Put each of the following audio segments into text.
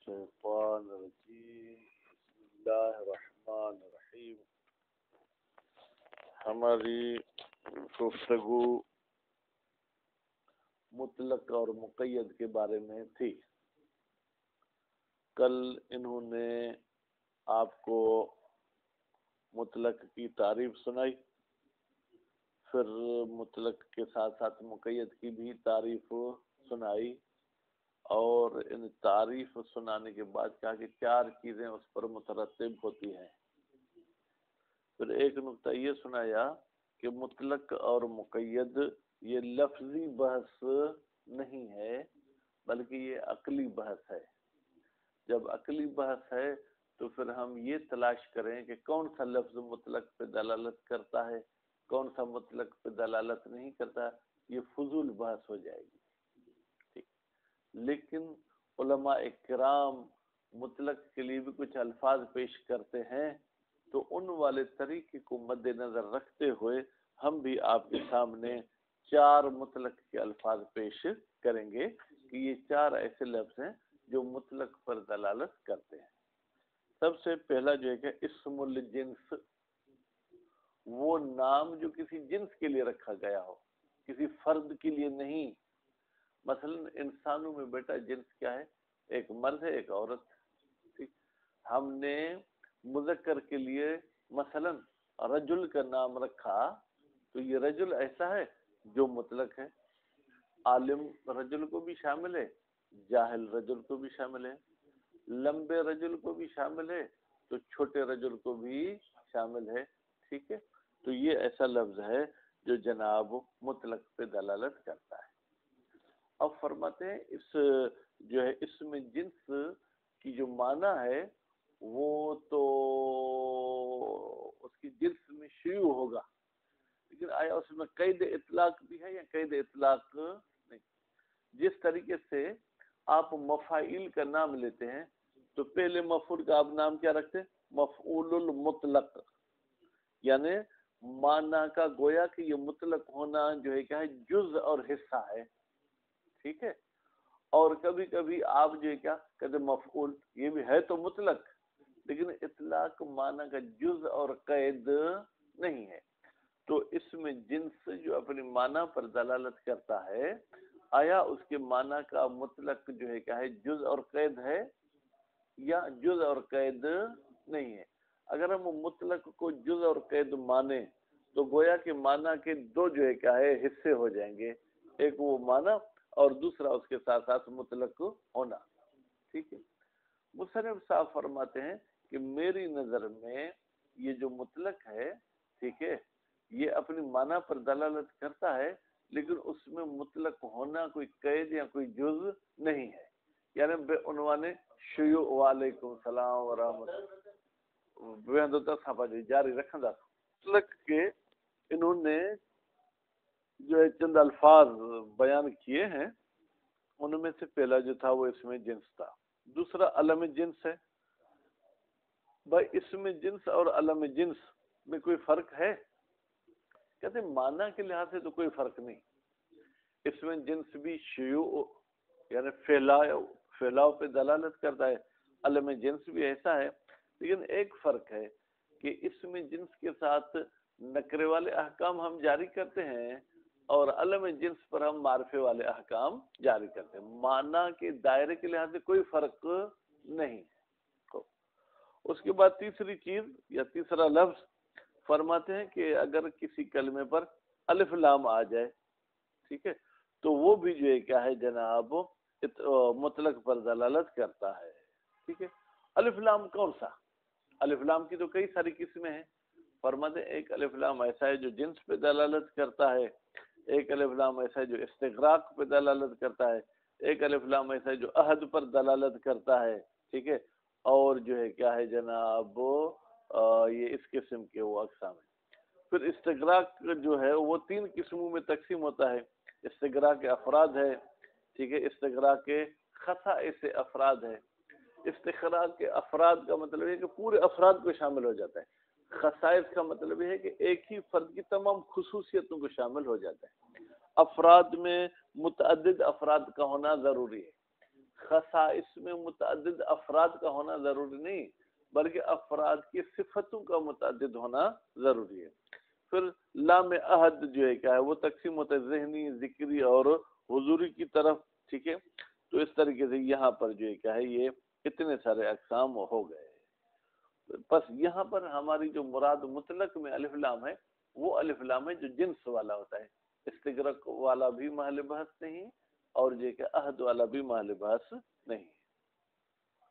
الشيطان الرجيم بسم اللہ الرحمن الرحیم. ہماری گفتگو مطلق اور مقید کے بارے میں تھی. کل انہوں نے آپ کو مطلق کی تعریف سنائی، پھر مطلق کے ساتھ ساتھ مقید کی بھی تعریف سنائی، اور ان تعریف سنانے کے بعد کہا کہ چار چیزیں اس پر مترتب ہوتی ہیں. پھر ایک نقطہ یہ سنایا کہ مطلق اور مقید یہ لفظی بحث نہیں ہے بلکہ یہ عقلی بحث ہے. جب عقلی بحث ہے تو پھر ہم یہ تلاش کریں کہ کون سا لفظ مطلق پہ دلالت کرتا ہے، کون سا مطلق پہ دلالت نہیں کرتا. یہ فضول بحث ہو جائے گی. لیکن علماء کرام مطلق کے لیے بھی کچھ الفاظ پیش کرتے ہیں، تو ان والے طریقے کو مد نظر رکھتے ہوئے ہم بھی آپ کے سامنے چار مطلق کے الفاظ پیش کریں گے کہ یہ چار ایسے لفظ ہیں جو مطلق پر دلالت کرتے ہیں. سب سے پہلا جو ہے کہ اسم الجنس، وہ نام جو کسی جنس کے لیے رکھا گیا ہو، کسی فرد کے لیے نہیں. مثلا انسانوں میں بیٹا جنس کیا ہے؟ ایک مرد ہے، ایک عورت. ٹھیک، ہم نے مذکر کے لیے مثلا رجل کا نام رکھا تو یہ رجل ایسا ہے جو مطلق ہے. عالم رجل کو بھی شامل ہے، جاہل رجل کو بھی شامل ہے، لمبے رجل کو بھی شامل ہے تو چھوٹے رجل کو بھی شامل ہے. ٹھیک ہے، تو یہ ایسا لفظ ہے جو جناب مطلق پہ دلالت کرتا ہے. اب فرماتے ہیں اس جو ہے اسم جنس کی جو معنی ہے وہ تو اس کی جنس میں شیوع ہوگا، لیکن آیا اس میں قید اطلاق بھی ہے یا قید اطلاق نہیں. جس طریقے سے آپ مفاعیل کا نام لیتے ہیں تو پہلے مفعول کا آپ نام کیا رکھتے ہیں؟ مفعول المطلق، یعنی معنی کا گویا کہ یہ مطلق ہونا جو ہے کیا ہے، جز اور حصہ ہے. ٹھیک ہے، اور کبھی کبھی آپ جو ہے کیا کہتے ہیں مفعول، یہ بھی ہے تو مطلق لیکن اطلاق معنی کا جز اور قید نہیں ہے. تو اس میں جنس جو اپنی معنی پر دلالت کرتا ہے، آیا اس کے معنی کا مطلق جو ہے کیا ہے، جز اور قید ہے یا جز اور قید نہیں ہے. اگر ہم مطلق کو جز اور قید مانیں تو گویا کہ معنی کے دو جو ہے کیا ہے حصے ہو جائیں گے، ایک وہ معنی اور دوسرا اس کے ساتھ ساتھ مطلق ہونا. ٹھیک ہے، مصنف صاحب فرماتے ہیں کہ میری نظر میں یہ جو مطلق ہے، ٹھیک ہے، یہ اپنی معنی پر دلالت کرتا ہے لیکن اس میں مطلق ہونا کوئی قید یا کوئی جز نہیں ہے. یعنی بے عنوان شیوع وعلیکم السلام ورحمۃ اللہ جاری رکھنا. مطلق کے انہوں نے جو ہے چند الفاظ بیان کیے ہیں، ان میں سے پہلا جو تھا وہ اسم جنس تھا، دوسرا علم جنس ہے. بھائی اسم جنس اور علم جنس میں کوئی فرق ہے؟ کہتے ہیں معنی کے لحاظ سے تو کوئی فرق نہیں. اسم جنس بھی شیوع یعنی پھیلاؤ پہ دلالت کرتا ہے، علم جنس بھی ایسا ہے. لیکن ایک فرق ہے کہ اسم جنس کے ساتھ نکرے والے احکام ہم جاری کرتے ہیں اور علم جنس پر ہم معرفے والے احکام جاری کرتے ہیں. معنی کے دائرے کے لحاظ سے کوئی فرق نہیں. اس کے بعد تیسری چیز یا تیسرا لفظ فرماتے ہیں کہ اگر کسی کلمے پر الف لام آ جائے، ٹھیک ہے، تو وہ بھی جو ہے کیا ہے جناب مطلق پر دلالت کرتا ہے. ٹھیک ہے، الف لام کون سا؟ الف لام کی تو کئی ساری قسمیں ہیں. فرماتے ہیں ایک الف لام ایسا ہے جو جنس پہ دلالت کرتا ہے، ایک الف لام ایسا ہے جو استغراق پہ دلالت کرتا ہے، ایک الف لام ایسا ہے جو عہد پر دلالت کرتا ہے. ٹھیک ہے، اور جو ہے کیا ہے جناب یہ اس قسم کے وہ اقسام ہیں. پھر استغراق جو ہے وہ تین قسموں میں تقسیم ہوتا ہے. استغراق افراد ہے، ٹھیک ہے، استغراق خصائص افراد ہے. استغراق افراد کا مطلب ہے کہ پورے افراد کو شامل ہو جاتا ہے. خصائص کا مطلب ہے کہ ایک ہی فرد کی تمام خصوصیتوں کو شامل ہو جاتا ہے. افراد میں متعدد افراد کا ہونا ضروری ہے. خصائص میں متعدد افراد کا ہونا ضروری نہیں، بلکہ افراد کی صفتوں کا متعدد ہونا ضروری ہے۔ پھر لام عہد جو ہے کیا ہے وہ تقسیم ہوتا ہے ذہنی، ذکری اور حضوری کی طرف، ٹھیک ہے۔ تو اس طریقے سے یہاں پر جو ہے کیا ہے یہ اتنے سارے اقسام ہو گئے۔ بس یہاں پر ہماری جو مراد مطلق میں الف لام ہے وہ الف لام ہے جو جنس والا ہوتا ہے، استغراق والا بھی محل بحث نہیں اور جو کہ عہد والا بھی محل بحث نہیں۔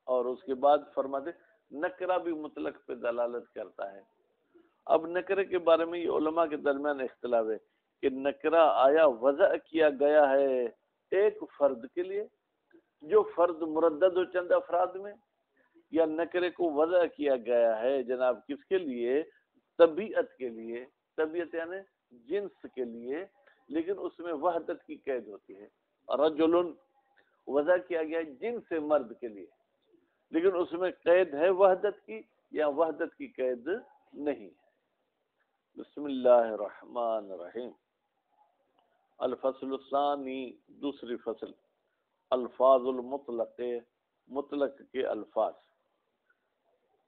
اور اس کے بعد فرماتے نکرہ بھی مطلق پہ دلالت کرتا ہے۔ اب نکرے کے بارے میں یہ علماء کے درمیان اختلاف ہے کہ نکرہ آیا وضع کیا گیا ہے ایک فرد کے لیے جو فرد مردد ہو چند افراد میں، یا نکرے کو وضع کیا گیا ہے جناب کس کے لیے؟ طبیعت کے لیے، طبیعت یعنی جنس کے لیے، لیکن اس میں وحدت کی قید ہوتی ہے۔ رجل وضع کیا گیا ہے جنس مرد کے لیے، لیکن اس میں قید ہے وحدت کی یا وحدت کی قید نہیں ہے۔ بسم اللہ الرحمن الرحیم۔ الفصل الثانی، دوسری فصل، الفاظ المطلق، مطلق کے الفاظ۔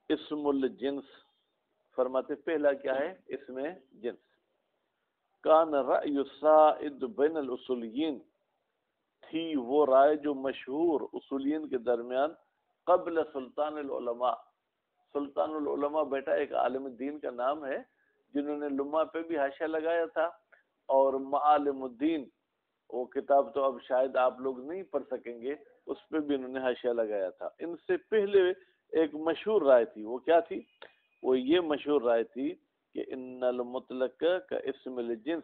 اسم الجنس فرماتے پہلا کیا ہے؟ اسم جنس۔ کان رأی السائد بین الاصولیین، تھی وہ رائے جو مشہور اصولین کے درمیان قبل سلطان العلماء۔ سلطان العلماء بیٹا ایک عالم دین کا نام ہے جنہوں نے لمحہ پہ بھی حاشیہ لگایا تھا، اور معالم الدین وہ کتاب تو اب شاید آپ لوگ نہیں پڑھ سکیں گے، اس پہ بھی انہوں نے حاشیہ لگایا تھا۔ ان سے پہلے ایک مشہور رائے تھی، وہ کیا تھی؟ وہ یہ مشہور رائے تھی کہ ان المطلق کا اسم الجنس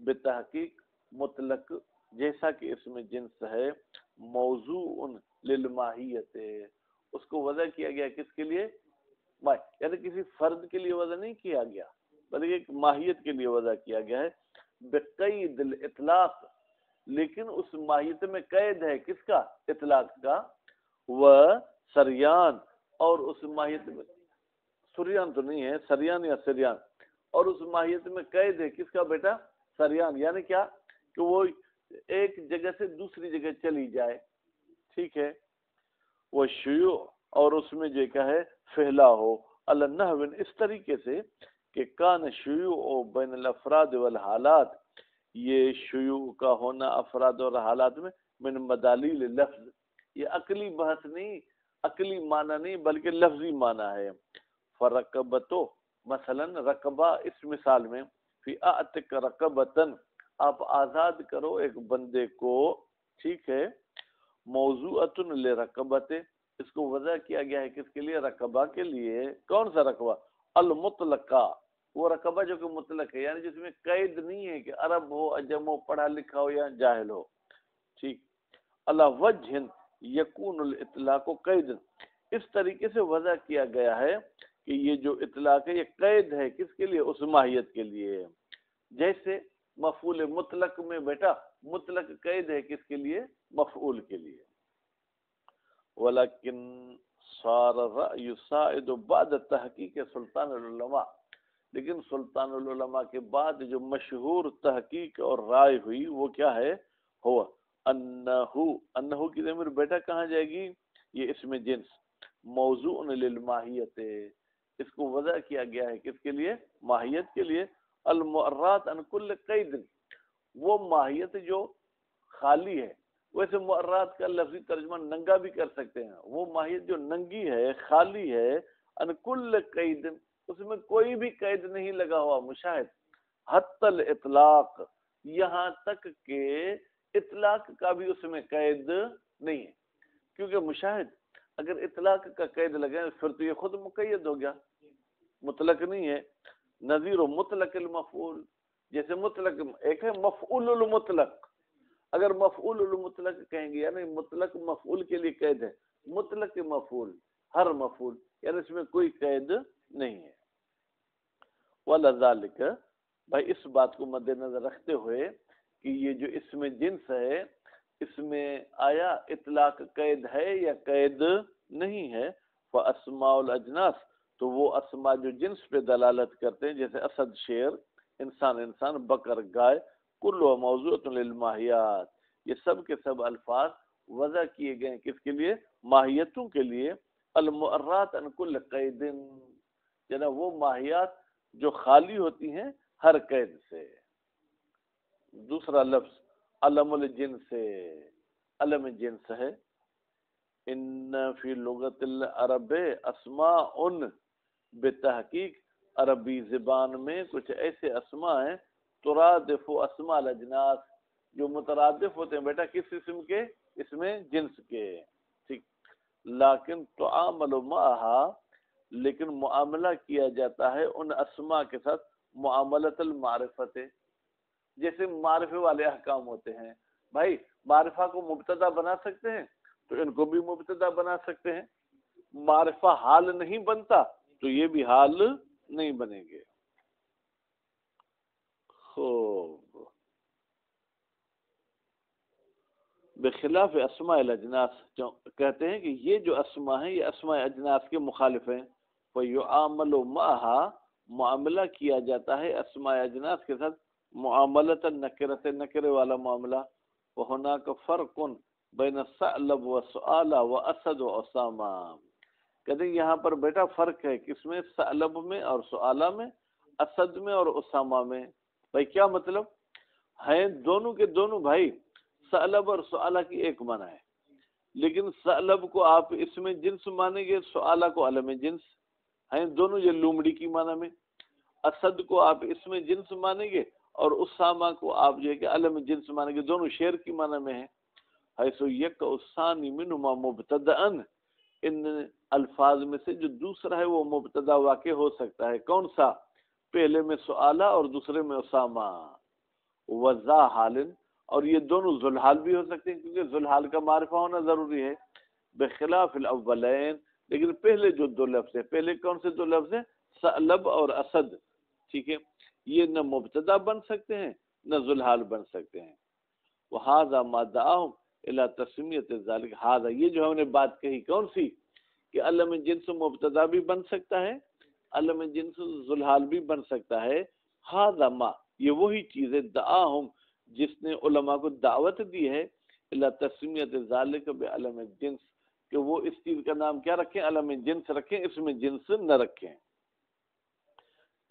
بتحقیق، مطلق جیسا کہ اسم جنس ہے موضوع للماہیت، اس کو وضع کیا گیا کس کے لیے؟ یعنی کسی فرد کے لیے وضع نہیں کیا گیا بلکہ ایک ماہیت کے لیے وضع کیا گیا ہے، بقید الاطلاق، لیکن اس ماہیت میں قید ہے کس کا؟ اطلاق کا، وہ سریان، اور اس ماہیت میں سریان تو نہیں ہے، سریان یا سریان، اور اس ماہیت میں قید ہے کس کا بیٹا؟ سریان، یعنی کیا کہ وہ ایک جگہ سے دوسری جگہ چلی جائے، ٹھیک ہے۔ وہ شیوع، اور اس میں جو کیا ہے پھیلا ہو، النحو، اس طریقے سے کہ کان شیوع بین الافراد والحالات، یہ شیوع کا ہونا افراد اور حالات میں من مدالیل لفظ، یہ عقلی بحث نہیں، عقلی معنی نہیں بلکہ لفظی معنی ہے۔ فرقبتو، مثلا رقبہ، اس مثال میں فی اعتق رقبتن، آپ آزاد کرو ایک بندے کو، ٹھیک ہے۔ موضوعتن لرقبت، اس کو وضع کیا گیا ہے کس کے لیے؟ رقبہ کے لیے۔ کون سا رقبہ؟ المطلقہ، وہ رقبہ جو کہ مطلق ہے، یعنی جس میں قید نہیں ہے کہ عرب ہو، عجم ہو، پڑھا لکھا ہو یا جاہل ہو، ٹھیک۔ اللہ وجہ یکون الاطلاق قید، اس طریقے سے وضع کیا گیا ہے کہ یہ جو اطلاق ہے یہ قید ہے کس کے لیے؟ اس ماہیت کے لیے۔ جیسے مفعول مطلق میں بیٹا مطلق قید ہے کس کے لیے؟ مفعول کے لیے۔ ولیکن صار الرأی السائد بعد تحقیق سلطان العلماء، لیکن سلطان العلماء کے بعد جو مشہور تحقیق اور رائے ہوئی وہ کیا ہے؟ ہوا انہو کی ضمیر بیٹا کہاں جائے گی؟ یہ اسم جنس، موضوع للماہیت، اس کو وضع کیا گیا ہے کس کے لیے؟ ماہیت کے لیے۔ المعرات عن کل قید، وہ ماہیت جو خالی ہے، ویسے معرات کا لفظی ترجمہ ننگا بھی کر سکتے ہیں، وہ ماہیت جو ننگی ہے، خالی ہے، عن کل قید، اس میں کوئی بھی قید نہیں لگا ہوا، مشاہد، حتی الاطلاق، یہاں تک کہ اطلاق کا بھی اس میں قید نہیں ہے، کیونکہ مشاہد اگر اطلاق کا قید لگے پھر تو یہ خود مقید ہو گیا، مطلق نہیں ہے۔ نظیر مطلق المفعول، جیسے مطلق ایک ہے مفعول المطلق، اگر مفعول المطلق کہیں گے یعنی مطلق مفعول کے لیے قید ہے، مطلق مفعول ہر مفعول، یعنی اس میں کوئی قید نہیں ہے۔ وَلَذَلِكَ، بھائی اس بات کو مد نظر رکھتے ہوئے کہ یہ جو اسم جنس ہے اس میں آیا اطلاق قید ہے یا قید نہیں ہے؟ فَأَسْمَاءُ الْأَجْنَاسِ، تو وہ اسماء جو جنس پہ دلالت کرتے ہیں، جیسے اسد شیر، انسان بکر گائے، کل موضوع للماہیات، یہ سب کے سب الفاظ وضع کیے گئے ہیں کس کے لیے؟ ماہیتوں کے لیے، المعرات عن کل قید، جناب وہ ماہیات جو خالی ہوتی ہیں ہر قید سے۔ دوسرا لفظ علم الجنس، علم جنس ہے، ان فی لغت العرب اسماء، بتحقیق عربی زبان میں کچھ ایسے اسماء ہیں، ترادف اسماء الاجناس، جو مترادف ہوتے ہیں بیٹا کس اسم کے؟ اس میں جنس کے، ٹھیک۔ لیکن تعامل معها، لیکن معاملہ کیا جاتا ہے ان اسماء کے ساتھ معاملۃ المعرفت، جیسے معرفے والے احکام ہوتے ہیں۔ بھائی معرفہ کو مبتدا بنا سکتے ہیں تو ان کو بھی مبتدا بنا سکتے ہیں، معرفہ حال نہیں بنتا تو یہ بھی حال نہیں بنیں گے۔ خوب، بخلاف اسماء الاجناس، جو کہتے ہیں کہ یہ جو اسماء ہیں یہ اسماء اجناس کے مخالف ہیں، فَيُعَامَلُ مَعَهَا، معاملہ کیا جاتا ہے اسماء اجناس کے ساتھ معاملۃ النکرۃ، نکرے والا معاملہ۔ وَهُنَاكَ فَرْقٌ بَيْنَ الثَّعْلَبِ وَالسُّؤَالَ وَأَسَدُ وَأُسَامَہ، کہتے ہیں یہاں پر بیٹا فرق ہے کس میں؟ ثعلب میں اور سؤالہ میں، اسد میں اور اسامہ میں۔ بھائی کیا مطلب ہیں؟ دونوں کے دونوں بھائی ثعلب اور سؤالہ کی ایک معنی ہے، لیکن ثعلب کو آپ اس میں جنس مانیں گے، سؤالہ کو علم جنس ہیں، دونوں یہ لومڑی کی معنی میں۔ اسد کو آپ اس میں جنس مانیں گے اور اسامہ کو آپ جو ہے کہ علم جنس مانیں گے، دونوں شعر کی معنی میں ہیں۔ حیث یکا الثانی منہما مبتدأ، ان الفاظ میں سے جو دوسرا ہے وہ مبتدا واقع ہو سکتا ہے، کون سا؟ پہلے میں سؤالہ اور دوسرے میں اسامہ۔ وذا حال، اور یہ دونوں ذوالحال بھی ہو سکتے ہیں کیونکہ ذوالحال کا معرفہ ہونا ضروری ہے۔ بخلاف الاولین، لیکن پہلے جو دو لفظ ہیں، پہلے کون سے دو لفظ ہیں؟ ثعلب اور اسد، ٹھیک ہے، یہ نہ مبتدا بن سکتے ہیں نہ ذوالحال بن سکتے ہیں۔ وہذا ما دعاہم الی تسمیۃ ذلک، ہذا یہ جو ہم نے بات کہی کون سی؟ کہ علم جنس مبتدا بھی بن سکتا ہے، علم جنس ذوالحال بھی بن سکتا ہے۔ ہذا ما، یہ وہی چیز ہے، دعاہم جس نے علماء کو دعوت دی ہے، الی تسمیۃ ذالک بعلم الجنس، کہ وہ اس چیز کا نام کیا رکھیں؟ علم جنس رکھیں، اس میں جنس نہ رکھیں۔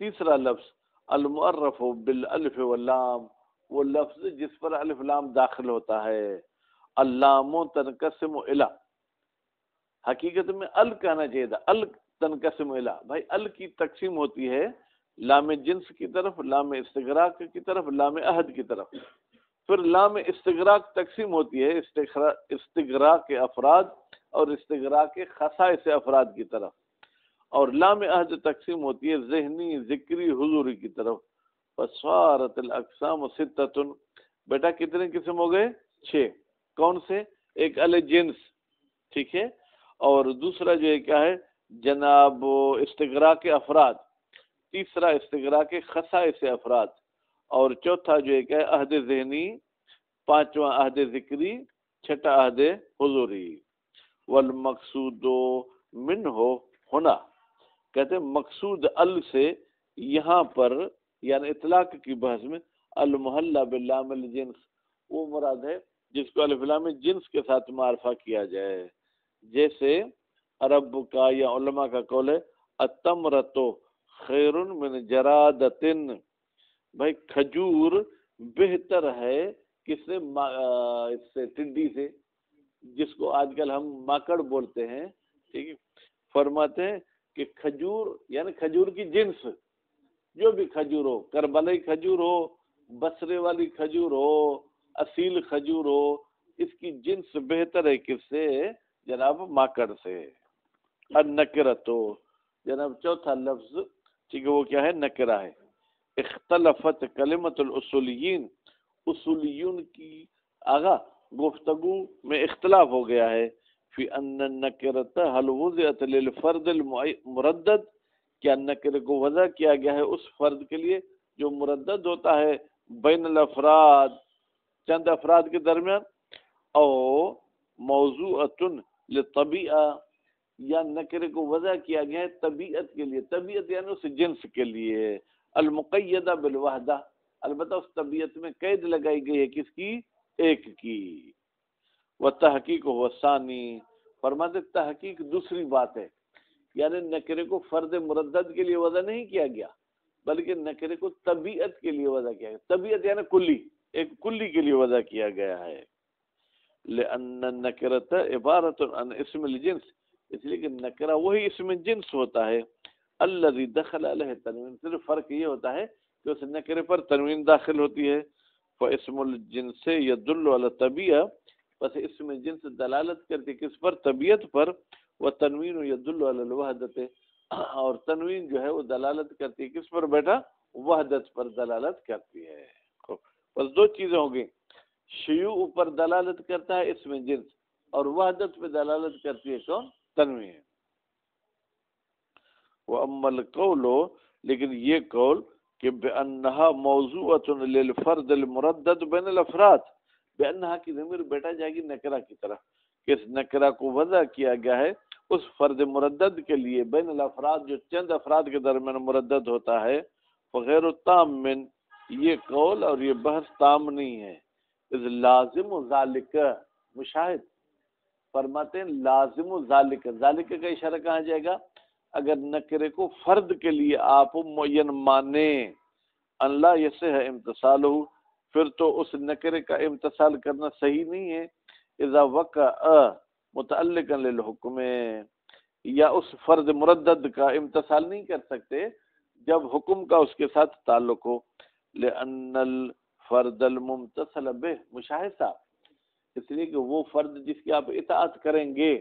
تیسرا لفظ المعرف بالالف واللام، وہ لفظ جس پر الف لام داخل ہوتا ہے۔ اللام تنقسم الی، حقیقت میں ال کہنا چاہیے تھا، ال تنقسم الی، بھائی ال کی تقسیم ہوتی ہے لام جنس کی طرف، لام استغراق کی طرف، لام عہد کی طرف، پھر لام استغراق تقسیم ہوتی ہے استغراق کے افراد اور استغراق کے خصائص افراد کی طرف، اور لام عہد تقسیم ہوتی ہے ذہنی، ذکری، حضوری کی طرف۔ فصارت الاقسام ستۃ، بیٹا کتنے قسم ہو گئے؟ 6۔ کون سے؟ ایک الجنس، ٹھیک ہے، اور دوسرا جو ہے کیا ہے جناب استغراق افراد، تیسرا استغراق خصائص افراد، اور چوتھا جو ہے کیا ہے عہد ذہنی، پانچواں عہد ذکری، چھٹا عہد حضوری۔ والمقصود منہ ہونا، کہتے ہیں مقصود ال سے یہاں پر یعنی اطلاق کی بحث میں المحلہ باللام الجنس، وہ مراد ہے جس کو الف لام جنس کے ساتھ معرفہ کیا جائے، جیسے عرب کا یا علماء کا قول ہے التمرۃ خیر من جرادۃ، بھائی کھجور بہتر ہے کس سے؟ اس سے ٹڈی سے، جس کو آج کل ہم ماکڑ بولتے ہیں، ٹھیک ہے۔ فرماتے ہیں کہ کھجور یعنی کھجور کی جنس، جو بھی کھجور ہو، کربلائی کھجور ہو، بصرے والی کھجور ہو، اصیل کھجور ہو، اس کی جنس بہتر ہے کس سے؟ جناب ماکڑ سے۔ النکرۃ، جناب چوتھا لفظ، ٹھیک ہے، وہ کیا ہے؟ نکرہ ہے۔ اختلفت کلمۃ الاصولیین، اصولیون کی آگاہ گفتگو میں اختلاف ہو گیا ہے، فی ان النکرۃ هل وضعت للفرد المردد، کیا نکرے کو وضع کیا گیا ہے اس فرد کے لیے جو مردد ہوتا ہے بین الافراد، چند افراد کے درمیان، او موضوعۃ للطبیعہ، یا نکرے کو وضع کیا گیا ہے طبیعت کے لیے، طبیعت یعنی اس جنس کے لیے، المقیدہ بالوحدہ، البتہ اس طبیعت میں قید لگائی گئی ہے کس کی؟ ایک کی۔ وہ تحقیق ہو ثانی، فرماتے تحقیق دوسری بات ہے، یعنی نکرے کو فرد مردد کے لیے وضع نہیں کیا گیا بلکہ نکرے کو طبیعت کے لیے وضع کیا گیا، طبیعت یعنی کلی، ایک کلی کے لیے وضع کیا گیا ہے، لأن النکرۃ عبارۃ عن اسم الجنس، اس لیے کہ نکرہ وہی اسم جنس ہوتا ہے، الذی دخل علیہ تنوین، صرف فرق یہ ہوتا ہے کہ اس نکرے پر تنوین داخل ہوتی ہے، فاسم الجنس یدل علی الطبیعہ، بس اسم جنس دلالت کرتی کس پر؟ طبیعت پر، وتنوین یدل علی الوحدۃ، اور تنوین جو ہے وہ دلالت کرتی ہے کس پر بیٹا؟ وحدت پر دلالت کرتی ہے۔ بس دو چیزیں ہو گئی، شیوع پر دلالت کرتا ہے اسم جنس، اور وحدت پہ دلالت کرتی ہے کون؟ تنوین۔ وَأَمَّا الْقَوْلُ، لیکن یہ قول کہ بِأَنَّهَا مَوْضُوعَةٌ لِلْفَرْدِ الْمُرَدَّدِ بَيْنَ الْأَفْرَادِ، بِأَنَّهَا کی ضمیر بیٹا جائے گی نکرہ کی طرف، کہ اس نکرہ کو وضع کیا گیا ہے اس فرد مردد کے لیے، بین الافراد جو چند افراد کے درمیان مردد ہوتا ہے، وغیر تام من، یہ قول اور یہ بحث تام نہیں ہے، اذ لازم ذالک، مشاہد فرماتے ہیں لازم ذالک، ذالک کا اشارہ کہاں جائے گا؟ اگر نکرے کو فرد کے لیے آپ معین مانیں، اللہ یصح امتصالہ، پھر تو اس نکرے کا امتصال کرنا صحیح نہیں ہے، اذا وقع متعلقا للحکم، یا اس فرد مردد کا امتصال نہیں کر سکتے جب حکم کا اس کے ساتھ تعلق ہو، لأن الفرد الممتصل به، مشاہد صاحب، اس لیے کہ وہ فرد جس کی آپ اطاعت کریں گے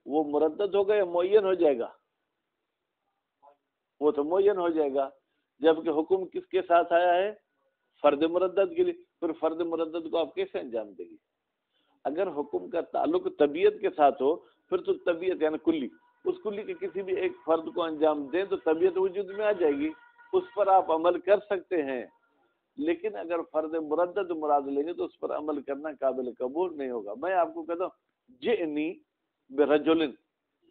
وہ مردد ہوگا یا معین ہو جائے گا؟ وہ تو معین ہو جائے گا، جبکہ حکم کس کے ساتھ آیا ہے؟ فرد مردد کے لیے، پھر فرد مردد کو آپ کیسے انجام دیں گے؟ اگر حکم کا تعلق طبیعت کے ساتھ ہو پھر تو طبیعت یعنی کلی، اس کلی کے کسی بھی ایک فرد کو انجام دیں تو طبیعت وجود میں آ جائے گی، اس پر آپ عمل کر سکتے ہیں، لیکن اگر فرد مردد مراد لیں گے تو اس پر عمل کرنا قابل قبول نہیں ہوگا۔ میں آپ کو کہتا ہوں جئنی برجل،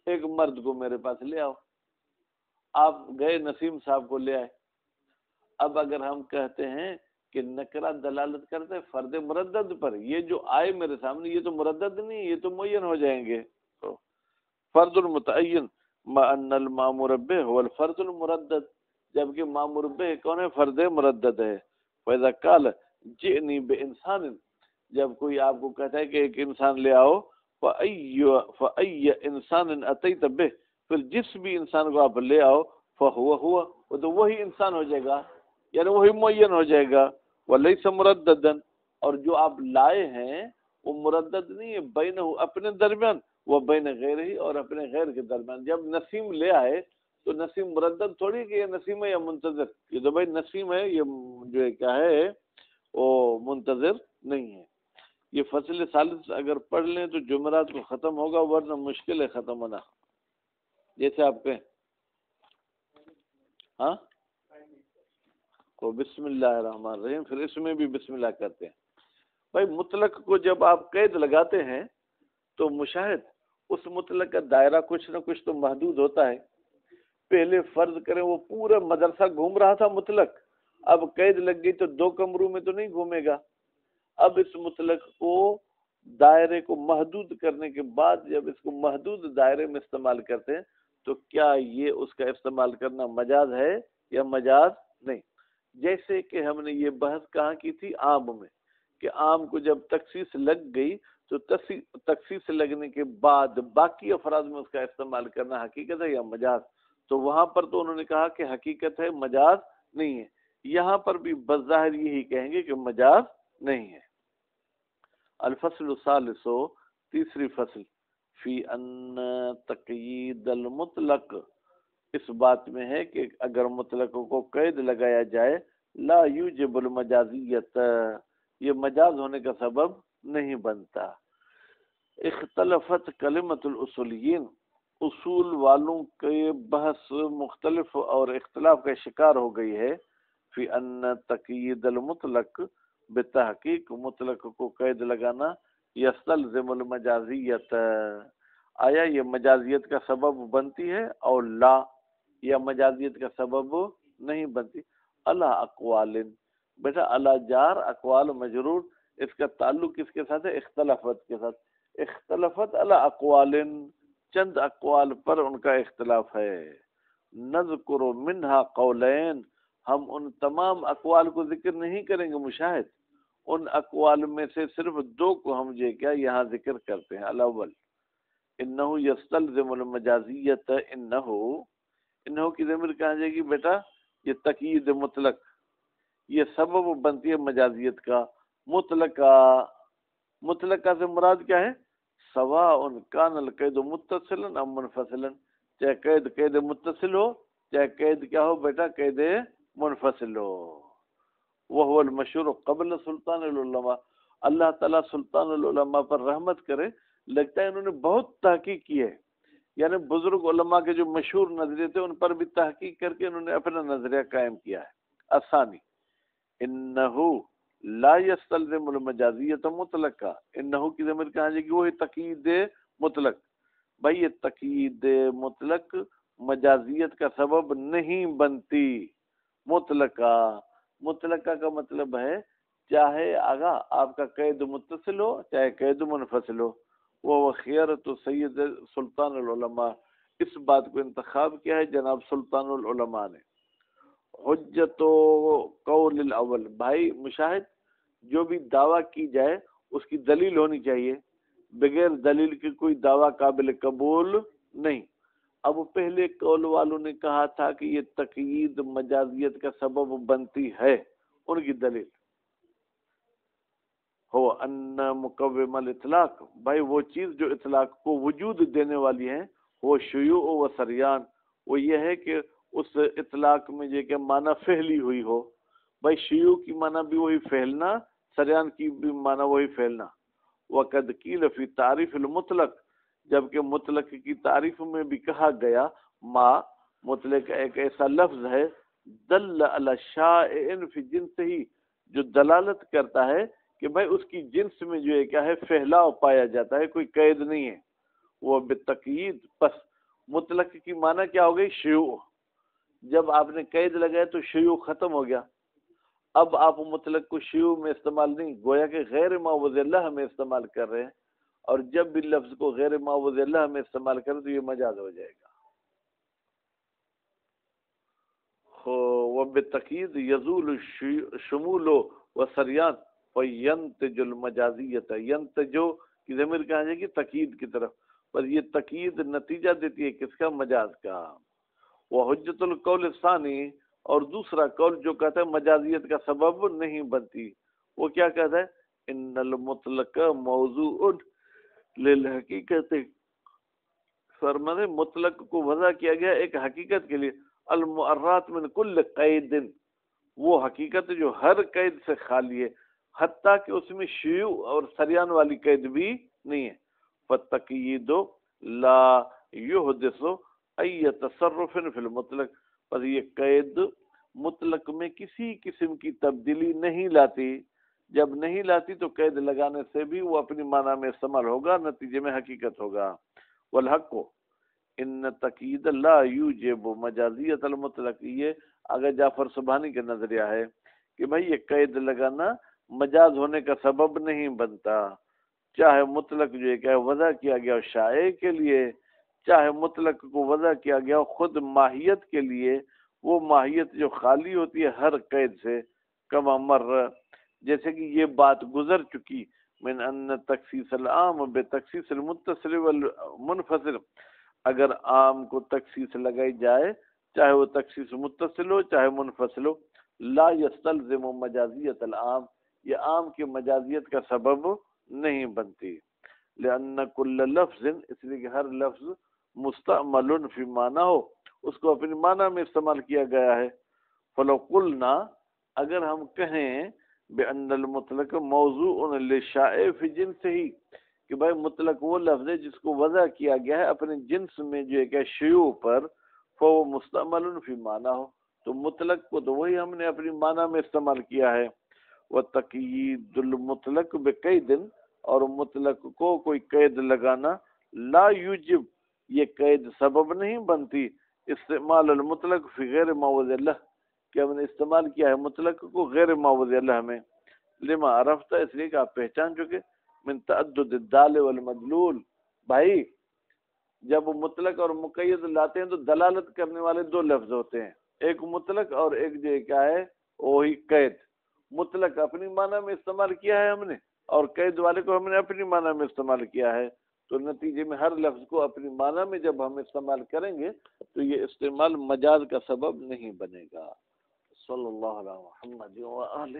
ایک مرد کو میرے پاس لے آؤ، آپ گئے نسیم صاحب کو لے آئے، اب اگر ہم کہتے ہیں کہ نکرہ دلالت کرتے ہیں فرد مردد پر، یہ جو آئے میرے سامنے یہ تو مردد نہیں، یہ تو معین ہو جائیں گے، تو فرد المتعین ما ان المامور به هو الفرد المردد، جبکہ مامور به کون ہے؟ فرد مردد ہے۔ فاذا قال جئنی بانسان، جب کوئی آپ کو کہتا ہے کہ ایک انسان لے آؤ، فأي انسان اتیت به، پھر جس بھی انسان کو آپ لے آؤ، فهو هو، وہ تو وہی انسان ہو جائے گا، یعنی وہی معین ہو جائے گا، ولیس مرددا، اور جو آپ لائے ہیں وہ مردد نہیں ہے، بینہ، اپنے درمیان، وہ بین غیر ہی، اور اپنے غیر کے درمیان۔ جب نسیم لے آئے تو نسیم مردد تھوڑی کہ یہ نسیم ہے یا منتظر، یہ تو بھائی نسیم ہے، یہ جو ہے کیا ہے وہ منتظر نہیں ہے۔ یہ فصل ثالث اگر پڑھ لیں تو جمعرات کو ختم ہوگا، ورنہ مشکل ہے ختم ہونا، جیسے آپ کہیں ہاں کو بسم اللہ الرحمن الرحیم، پھر اس میں بھی بسم اللہ کرتے ہیں۔ بھائی مطلق کو جب آپ قید لگاتے ہیں تو مشاہد اس مطلق کا دائرہ کچھ نہ کچھ تو محدود ہوتا ہے۔ پہلے فرض کریں وہ پورا مدرسہ گھوم رہا تھا مطلق، اب قید لگ گئی تو 2 کمروں میں تو نہیں گھومے گا، اب اس مطلق کو دائرے کو محدود کرنے کے بعد جب اس کو محدود دائرے میں استعمال کرتے ہیں تو کیا یہ اس کا استعمال کرنا مجاز ہے یا مجاز نہیں؟ جیسے کہ ہم نے یہ بحث کہاں کی تھی؟ عام میں، کہ عام کو جب تخصیص لگ گئی تو تخصیص لگنے کے بعد باقی افراد میں اس کا استعمال کرنا حقیقت ہے یا مجاز؟ تو وہاں پر تو انہوں نے کہا کہ حقیقت ہے، مجاز نہیں ہے، یہاں پر بھی بظاہر یہی کہیں گے کہ مجاز نہیں ہے۔ الفصل الثالث، تیسری فصل، فی ان تقیید المطلق، اس بات میں ہے کہ اگر مطلق کو قید لگایا جائے، لا یوجب المجازیت، یہ مجاز ہونے کا سبب نہیں بنتا۔ اختلفت کلمت الاصولیین، اصول والوں کے بحث مختلف اور اختلاف کا شکار ہو گئی ہے، فی ان تقیید المطلق، بتحقیق مطلق کو قید لگانا، یستلزم المجازیت، آیا یہ مجازیت کا سبب بنتی ہے اور لا، یا مجازیت کا سبب نہیں بنتی۔ اللہ اقوال، بیٹا اللہ جار اقوال مجرور، اس کا تعلق کس کے ساتھ ہے؟ اختلافت کے ساتھ. اختلافت علی اقوال، چند اقوال پر ان کا اختلاف ہے. نذکر منہا قولین، ہم ان تمام اقوال کو ذکر نہیں کریں گے مشاہد، ان اقوال میں سے صرف دو کو ہم جو کیا یہاں ذکر کرتے ہیں. الاول انہو یستلزم المجازیت، انہو کی ضمیر کہاں جائے گی بیٹا؟ یہ تقیید مطلق، یہ سبب بنتی ہے مجازیت کا. مطلقہ سے مراد کیا ہے؟ سواء کان القید متصلا ام منفصلا، چاہے قید متصل ہو، چاہے قید کیا ہو بیٹا؟ قید منفصل ہو. وہو المشہور قبل سلطان العلماء. اللہ تعالیٰ سلطان العلماء پر رحمت کرے، لگتا ہے انہوں نے بہت تحقیق کی ہے، یعنی بزرگ علماء کے جو مشہور نظریے تھے ان پر بھی تحقیق کر کے انہوں نے اپنا نظریہ قائم کیا ہے. الثانی انہو لا یستلزم المجازیت مطلقہ، انہو کی ضمیر کہاں جائے گی؟ وہی تقیید مطلق. بھائی یہ تقیید مطلق مجازیت کا سبب نہیں بنتی. مطلقہ کا مطلب ہے چاہے آگا آپ کا قید متصل ہو چاہے قید منفصل ہو. وہ خیرۃ سید سلطان العلماء، اس بات کو انتخاب کیا ہے جناب سلطان العلماء نے. حجت و قول الاول، بھائی مشاہد جو بھی دعویٰ کی جائے اس کی دلیل ہونی چاہیے، بغیر دلیل کے کوئی دعویٰ قابل قبول نہیں. اب پہلے قول والوں نے کہا تھا کہ یہ تقیید مجازیت کا سبب بنتی ہے، ان کی دلیل ہو ان مقوم الاطلاق، بھائی وہ چیز جو اطلاق کو وجود دینے والی ہے، وہ شیوع و سریان، وہ یہ ہے کہ اس اطلاق میں یہ کہ معنی پھیلی ہوئی ہو. بھائی شیوع کی معنی بھی وہی پھیلنا، سریان کی بھی معنی وہی پھیلنا. وقد قیل فی تعریف المطلق، جبکہ مطلق کی تعریف میں بھی کہا گیا ما، مطلق ایک ایسا لفظ ہے دل علی شائع فی جنس ہی، جو دلالت کرتا ہے کہ بھائی اس کی جنس میں جو ہے کیا ہے پھیلاؤ پایا جاتا ہے، کوئی قید نہیں ہے. وہ بالتقیید، پس مطلق کی معنی کیا ہو گئی؟ شیوع. جب آپ نے قید لگایا تو شیوع ختم ہو گیا. اب آپ مطلق کو شیوع میں استعمال نہیں، گویا کہ غیر معوض اللہ میں استعمال کر رہے ہیں، اور جب بھی لفظ کو غیر معوض اللہ میں استعمال کریں تو یہ مجاز ہو جائے گا. وبالتقیید یزول شمول و سریان وینتج المجازیت، ینتجو کی ضمیر کہاں جائے گی؟ تقیید کی طرف. پر یہ تقیید نتیجہ دیتی ہے کس کا؟ مجاز کا. وہ حجت القول الثانی، اور دوسرا قول جو کہتا ہے مجازیت کا سبب نہیں بنتی، وہ کیا کہتا ہے؟ ان المطلق موضوع للحقیقت، فرمانے مطلق کو وضع کیا گیا ایک حقیقت کے لیے، المعرات من کل قید، وہ حقیقت جو ہر قید سے خالی ہے، حتیٰ کہ اس میں شیوع اور سریان والی قید بھی نہیں ہے. فالتقیید لا یحدث ای تصرف فی المطلق، پر یہ قید مطلق میں کسی قسم کی تبدیلی نہیں لاتی. جب نہیں لاتی تو قید لگانے سے بھی وہ اپنی معنی میں استعمال ہوگا، نتیجے میں حقیقت ہوگا. والحق ان تقیید لا یوجب مجازیت المطلق، یہ اگر جعفر سبحانی کا نظریہ ہے کہ بھائی یہ قید لگانا مجاز ہونے کا سبب نہیں بنتا، چاہے مطلق جو ہے کہ وضع کیا گیا شائع کے لیے، چاہے مطلق کو وضع کیا گیا خود ماہیت کے لیے، وہ ماہیت جو خالی ہوتی ہے ہر قید سے. کما مر، جیسے کہ یہ بات گزر چکی، من ان تخصیص العام بتخصیص المتصل والمنفصل، اگر عام کو تخصیص لگائی جائے چاہے وہ تخصیص متصل ہو چاہے منفصل ہو، لا یستلزم مجازیت العام، یہ عام کی مجازیت کا سبب نہیں بنتی. لأن کل لفظ، اس لیے کہ ہر لفظ مستعمل فی معنی ہو، اس کو اپنی معنی میں استعمال کیا گیا ہے. فلو قلنا، اگر ہم کہیں بأن المطلق موضوع للشائع فی جنس ہی، کہ بھائی مطلق وہ لفظ ہے جس کو وضع کیا گیا ہے اپنے جنس میں جو ہے کہ شیوع پر، فو مستعمل فی معنی ہو، تو مطلق کو تو وہی ہم نے اپنی معنی میں استعمال کیا ہے. وتقیید المطلق بقید، اور مطلق کو کوئی قید لگانا، لا یوجب، یہ قید سبب نہیں بنتی، استعمال المطلق فی غیر معوض اللہ، کہ ہم نے استعمال کیا ہے مطلق کو غیر معوض اللہ میں. لما عرفت اس لیے کہ آپ پہچان چکے من تعدد الدال والمدلول. بھائی جب مطلق اور مقید لاتے ہیں تو دلالت کرنے والے دو لفظ ہوتے ہیں، ایک مطلق اور ایک جو کیا ہے وہی قید. مطلق اپنی معنی میں استعمال کیا ہے ہم نے، اور قید والے کو ہم نے اپنی معنی میں استعمال کیا ہے. تو نتیجے میں ہر لفظ کو اپنی معنی میں جب ہم استعمال کریں گے تو یہ استعمال مجاز کا سبب نہیں بنے گا. صلی اللہ علیہ محمد و آلہ